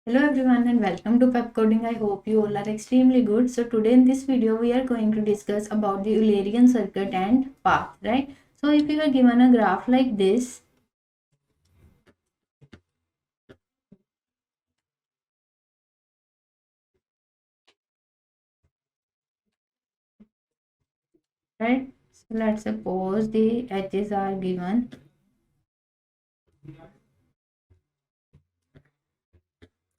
Hello everyone and welcome to Pepcoding. I hope you all are extremely good. So today in this video we are going to discuss about the Eulerian circuit and path, right? So if you are given a graph like this, right? So let's suppose the edges are given,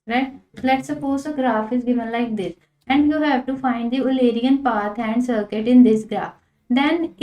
right? Let's suppose a graph is given like this and you have to find the Eulerian path and circuit in this graph. Then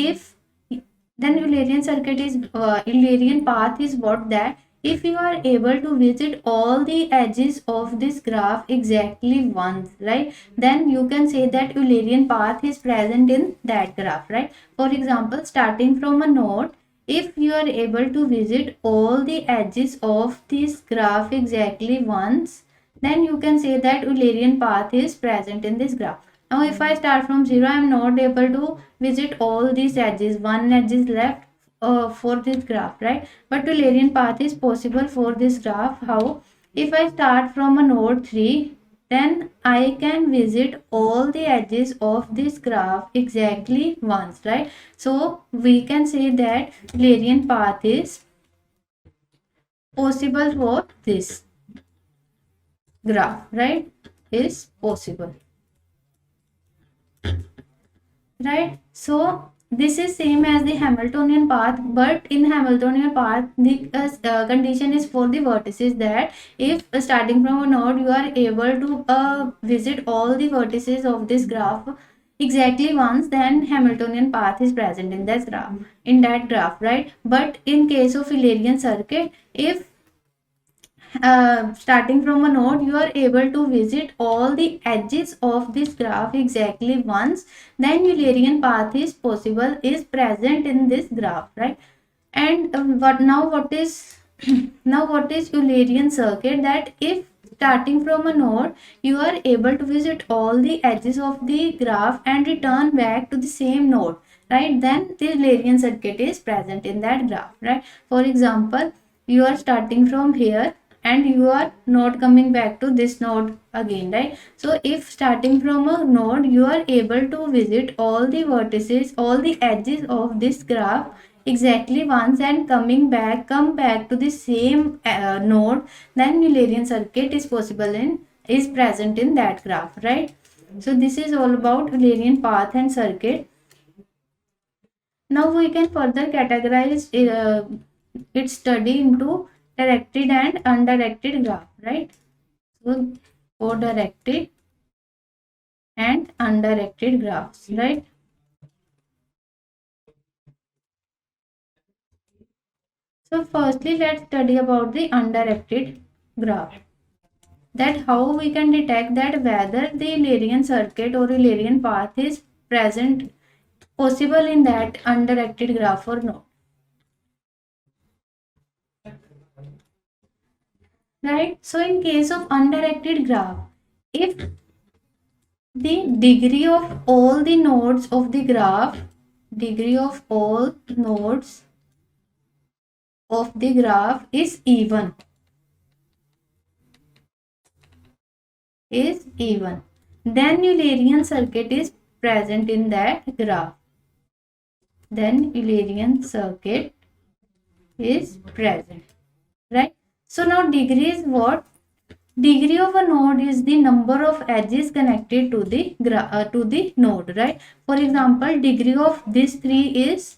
Eulerian circuit is Eulerian path is what that if you are able to visit all the edges of this graph exactly once, right, then you can say that Eulerian path is present in that graph, right? For example, starting from a node, if you are able to visit all the edges of this graph exactly once, then you can say that Eulerian path is present in this graph. Now if I start from 0, I am not able to visit all these edges. One edge is left for this graph, right? But Eulerian path is possible for this graph. How? If I start from a node 3, then I can visit all the edges of this graph exactly once, right? So we can say that Eulerian path is possible for this graph, right? Is possible, right? So this is same as the Hamiltonian path, but in Hamiltonian path the condition is for the vertices that if starting from a node you are able to visit all the vertices of this graph exactly once, then Hamiltonian path is present in that graph, right? But in case of Eulerian circuit, if starting from a node you are able to visit all the edges of this graph exactly once, then Eulerian path is possible, is present in this graph, right? And what is now what is Eulerian circuit? That if starting from a node you are able to visit all the edges of the graph and return back to the same node, right, then the Eulerian circuit is present in that graph, right? For example, you are starting from here and you are not coming back to this node again, right? So if starting from a node you are able to visit all the vertices, all the edges of this graph exactly once and come back to the same node, then Eulerian circuit is possible in is present in that graph, right? So this is all about Eulerian path and circuit. Now we can further categorize its study into directed and undirected graph, right? So co-directed and undirected graphs, right? So firstly, let's study about the undirected graph. That how we can detect that whether the Eulerian circuit or Eulerian path is present, possible in that undirected graph or not, right? So in case of undirected graph, if the degree of all the nodes of the graph, degree of all nodes of the graph is even, then Eulerian circuit is present in that graph. Then Eulerian circuit is present, right? So now degree is what? Degree of a node is the number of edges connected to the node, right? For example, degree of this 3 is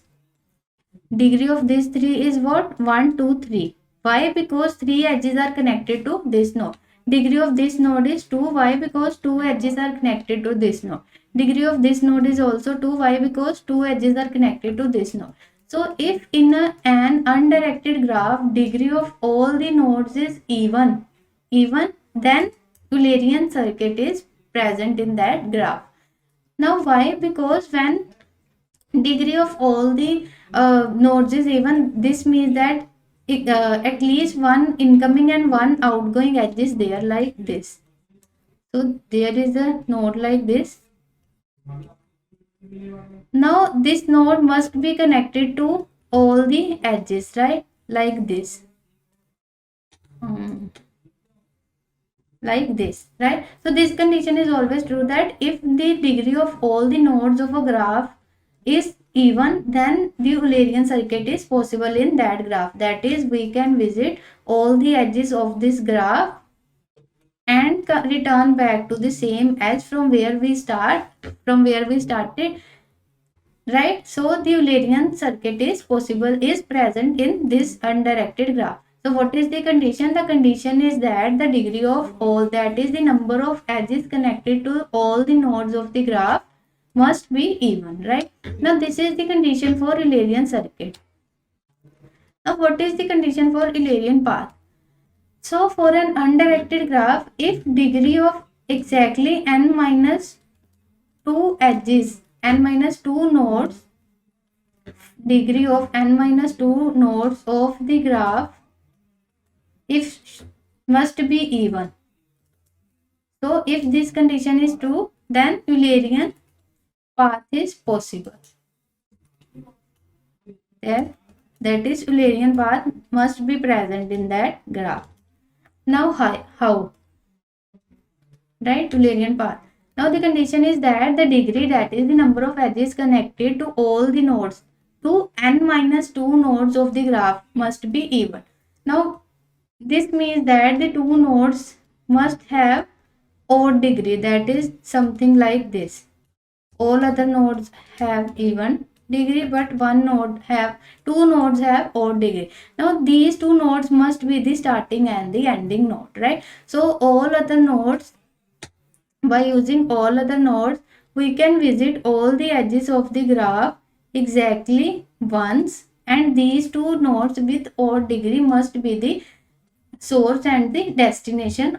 what? 1 2 3. Why? Because 3 edges are connected to this node. Degree of this node is 2. Why? Because 2 edges are connected to this node. Degree of this node is also 2. Why? Because 2 edges are connected to this node. So if in an undirected graph degree of all the nodes is even, then Eulerian circuit is present in that graph. Now why? Because when degree of all the nodes is even, this means that at least one incoming and one outgoing edge is there like this. So there is a node like this. Now this node must be connected to all the edges, right, like this. like this, right? So this condition is always true, that if the degree of all the nodes of a graph is even, then the Eulerian circuit is possible in that graph. That is, we can visit all the edges of this graph and return back to the same edge from where we started, right? So the Eulerian circuit is possible, is present in this undirected graph. So what is the condition? The condition is that the degree of all, that is the number of edges connected to all the nodes of the graph, must be even, right? Now this is the condition for Eulerian circuit. Now what is the condition for Eulerian path? So for an undirected graph, if degree of exactly n minus 2 edges, n minus 2 nodes, degree of n minus 2 nodes of the graph, if must be even. So if this condition is true, then Eulerian path is possible. There, that is, Eulerian path must be present in that graph. Now how? Right, Eulerian path. Now the condition is that the degree, that is the number of edges connected to all the nodes, to n minus 2 nodes of the graph, must be even. Now this means that the two nodes must have odd degree, that is something like this. All other nodes have even degree, but two nodes have odd degree. Now these two nodes must be the starting and the ending node, right? So all other nodes, by using all other nodes, we can visit all the edges of the graph exactly once, and these two nodes with odd degree must be the source and the destination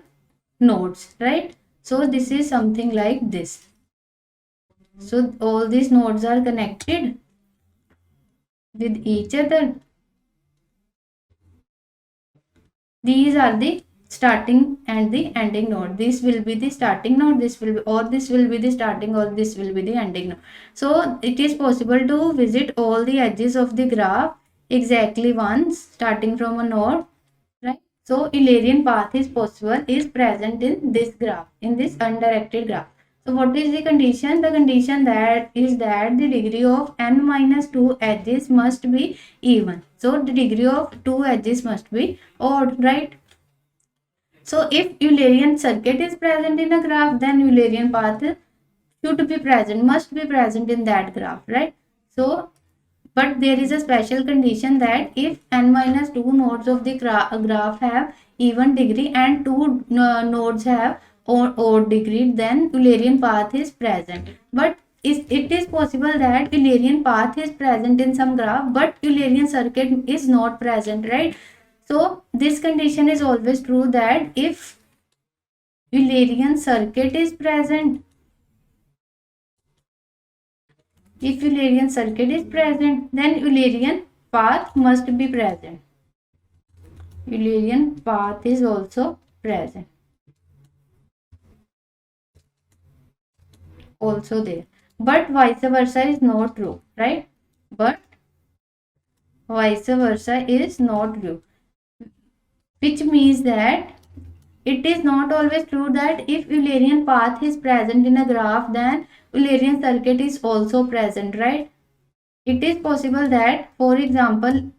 nodes, right? So this is something like this. So all these nodes are connected with each other. These are the starting and the ending node. This will be the starting node, this will be, or this will be the starting, or this will be the ending node. So it is possible to visit all the edges of the graph exactly once, starting from a node, right? So Eulerian path is possible, is present in this graph, in this undirected graph. So what is the condition? The condition that is that the degree of n minus 2 edges must be even. So the degree of 2 edges must be odd, right? So if Eulerian circuit is present in a graph, then Eulerian path should be present, must be present in that graph, right? So but there is a special condition, that if n minus 2 nodes of the graph have even degree and two nodes have odd degree, then Eulerian path is present. But it is possible that Eulerian path is present in some graph, but Eulerian circuit is not present, right? So this condition is always true, that if Eulerian circuit is present, if Eulerian circuit is present, then Eulerian path must be present. Eulerian path is also present, also there. But vice versa is not true, right? But vice versa is not true, which means that it is not always true that if Eulerian path is present in a graph, then Eulerian circuit is also present, right? It is possible that, for example,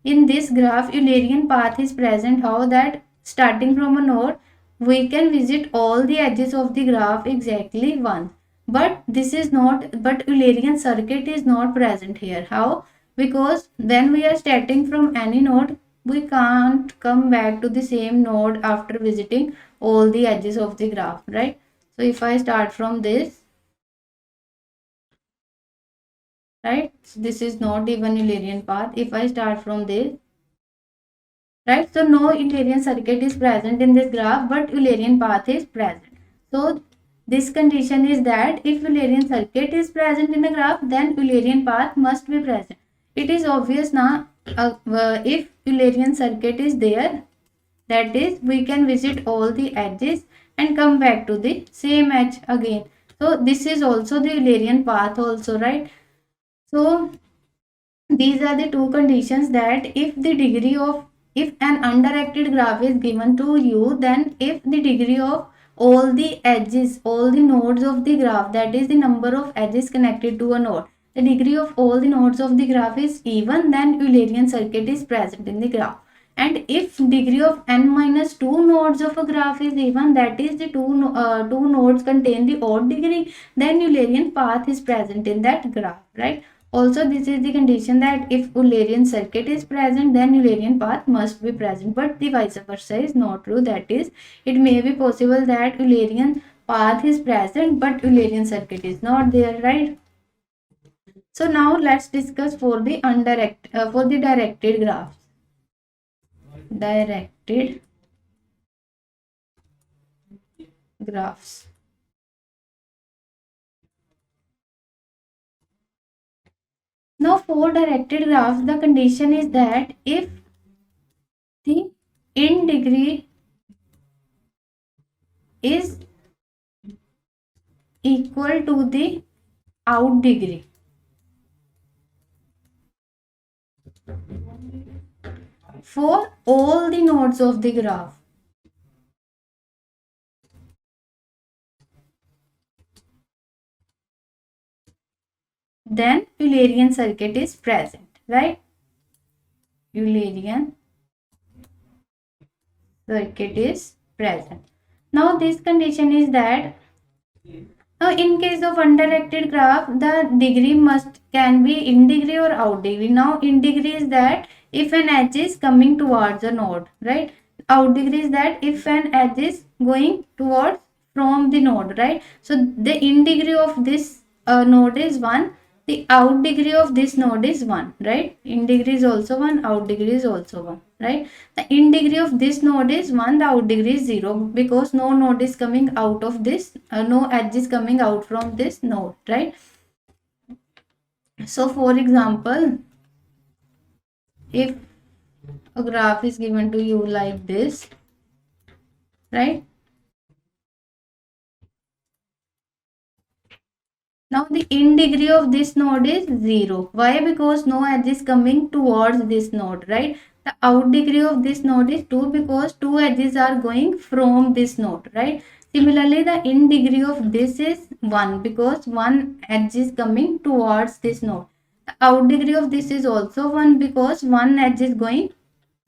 in this graph, Eulerian path is present. How? That starting from a node, we can visit all the edges of the graph exactly once. But this is not, but Eulerian circuit is not present here. How? Because when we are starting from any node, we can't come back to the same node after visiting all the edges of the graph, right? So if I start from this, right, so this is not even Eulerian path. If I start from this, right, so no Eulerian circuit is present in this graph, but Eulerian path is present. So this condition is that if Eulerian circuit is present in a graph, then Eulerian path must be present. It is obvious now, if Eulerian circuit is there, that is, we can visit all the edges and come back to the same edge again. So this is also the Eulerian path also, right? So these are the two conditions, that if the degree of if an undirected graph is given to you, then if the degree of all the edges, all the nodes of the graph, that is the number of edges connected to a node, the degree of all the nodes of the graph is even, then Eulerian circuit is present in the graph. And if degree of n minus 2 nodes of a graph is even, that is the two nodes contain the odd degree, then Eulerian path is present in that graph, right? Also, this is the condition that if Eulerian circuit is present, then Eulerian path must be present. But the vice versa is not true. That is, it may be possible that Eulerian path is present, but Eulerian circuit is not there, right? So now let's discuss for the for the directed graphs. Directed graphs. Now for directed graphs, the condition is that if the in degree is equal to the out degree, for all the nodes of the graph, then Eulerian circuit is present, right? Eulerian circuit is present. Now this condition is that now in case of undirected graph, the degree can be in degree or out degree. Now in degree is that if an edge is coming towards a node, right? Out degree is that if an edge is going towards from the node, right? So the in degree of this node is 1, the out degree of this node is 1, right? In degree is also 1, out degree is also 1, right? The in degree of this node is 1, the out degree is 0, because no node is coming out of this, no edge is coming out from this node, right? So for example, if a graph is given to you like this, right? Now the in degree of this node is 0. Why? Because no edge is coming towards this node, right? The out degree of this node is 2, because two edges are going from this node, right? Similarly, the in degree of this is 1, because one edge is coming towards this node. The out degree of this is also 1, because one edge is going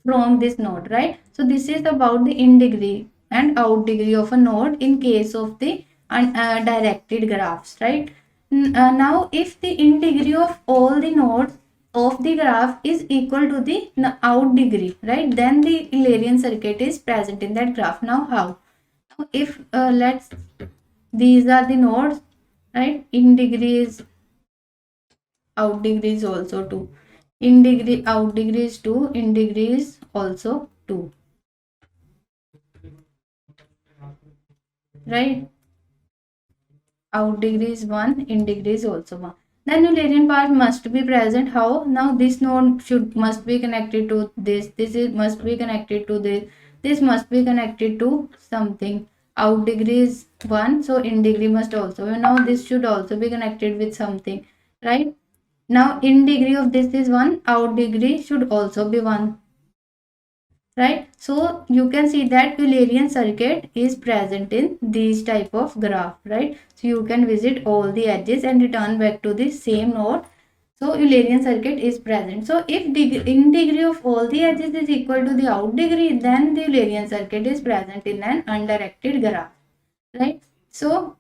from this node, right? So this is about the in degree and out degree of a node in case of the directed graphs, right? Now if the in degree of all the nodes of the graph is equal to the out degree, right, then the Eulerian circuit is present in that graph. Now how? Now if let's these are the nodes, right? In degree is, out degree is also 2, in degree out degree is 2, in degree is also 2, right? Out degree is 1, in degree is also 1. Then Eulerian part must be present. How? Now this node must be connected to this is must be connected to this must be connected to something. Out degree is 1, so in degree must also. Now this should also be connected with something, right? Now in degree of this is 1, out degree should also be 1, right? So you can see that Eulerian circuit is present in these type of graph, right? So you can visit all the edges and return back to the same node. So Eulerian circuit is present. So if in degree of all the edges is equal to the out degree, then the Eulerian circuit is present in an undirected graph, right? So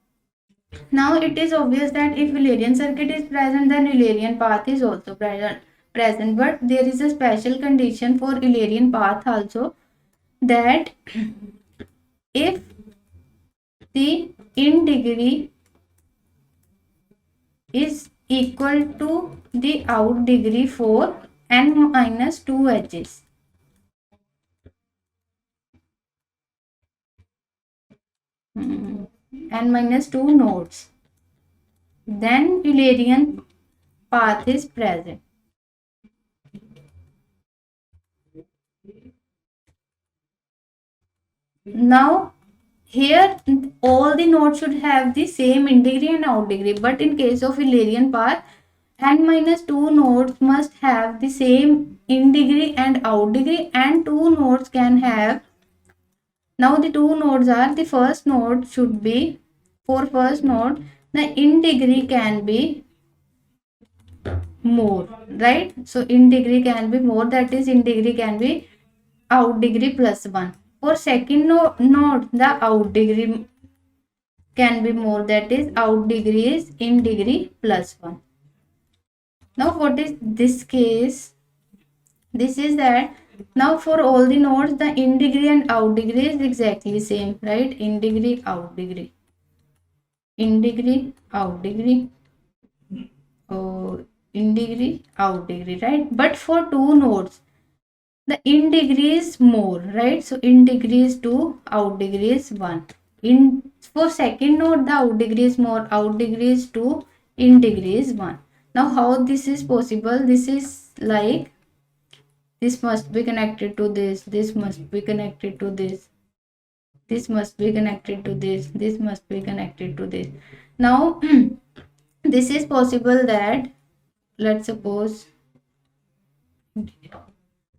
now it is obvious that if Eulerian circuit is present, then Eulerian path is also present. But there is a special condition for Eulerian path also, that if the in degree is equal to the out degree for n minus 2 edges, n minus 2 nodes, then Eulerian path is present. Now here all the nodes should have the same in degree and out degree, but in case of Eulerian path, n minus 2 nodes must have the same in degree and out degree, and two nodes can have. Now the two nodes are, the first node should be, for first node the in degree can be more, right? So in degree can be more, that is in degree can be out degree plus 1. For second node the out degree can be more, that is out degree is in degree plus 1. Now what is this case? This is that now for all the nodes the in degree and out degree is exactly same, right? In degree, out degree, in degree, out degree, in degree, out degree, right? But for two nodes the in degree is more, right? So in degree is 2, out degree is 1. In for second node the out degree is more, out degree is 2, in degree is 1. Now how this is possible? This is like, this must be connected to this must be connected to this must be connected to this must be connected to this. Now this is possible that, let's suppose,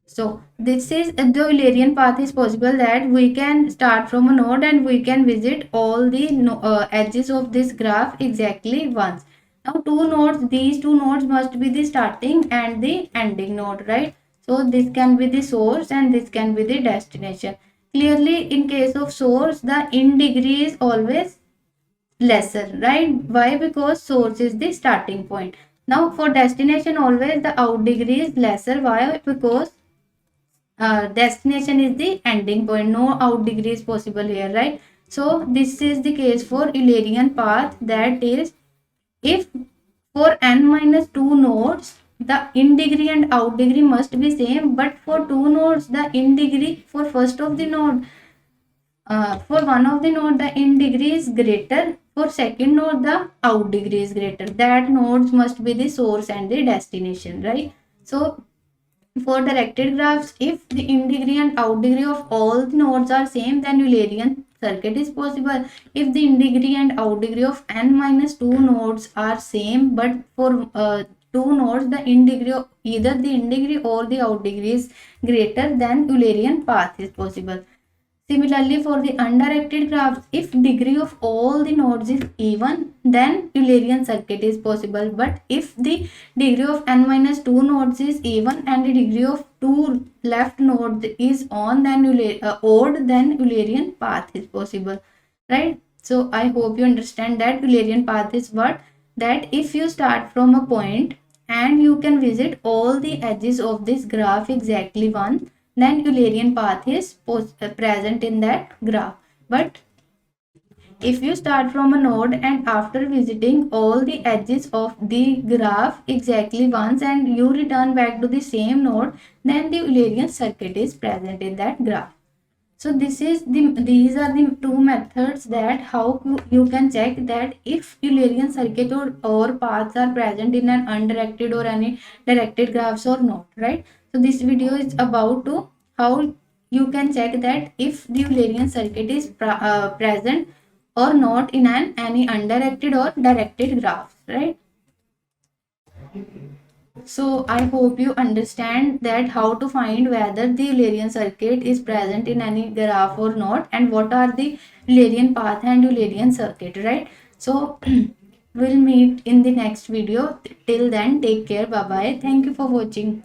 so this is the Eulerian path is possible that we can start from a node and we can visit all the edges of this graph exactly once. Now two nodes, these two nodes must be the starting and the ending node, right? So this can be the source and this can be the destination. Clearly in case of source the in degree is always lesser, right? Why? Because source is the starting point. Now for destination always the out degree is lesser. Why? Because destination is the ending point, no out degree is possible here, right? So this is the case for Eulerian path, that is if for n minus 2 nodes the in degree and out degree must be same, but for two nodes the in degree for first of the node, for one of the node the in degree is greater, for second node the out degree is greater, that nodes must be the source and the destination, right? So for directed graphs, if the in degree and out degree of all the nodes are same, then Eulerian circuit is possible. If the in degree and out degree of n minus 2 nodes are same, but for two nodes the in degree of either the in degree or the out degree is greater, then Eulerian path is possible. Similarly, for the undirected graphs, if degree of all the nodes is even, then Eulerian circuit is possible. But if the degree of n minus 2 nodes is even and the degree of 2 left nodes is odd, then Eulerian path is possible, right? So I hope you understand that Eulerian path is what? That if you start from a point and you can visit all the edges of this graph exactly once, then Eulerian path is present in that graph. But if you start from a node and after visiting all the edges of the graph exactly once and you return back to the same node, then the Eulerian circuit is present in that graph. So these are the two methods that how you can check that if Eulerian circuit or paths are present in an undirected or any directed graphs or not, right? So this video is about to how you can check that if the Eulerian circuit is present or not in any undirected or directed graphs, right? So I hope you understand that how to find whether the Eulerian circuit is present in any graph or not, and what are the Eulerian path and Eulerian circuit, right? So we'll meet in the next video. Till then, take care. Bye bye. Thank you for watching.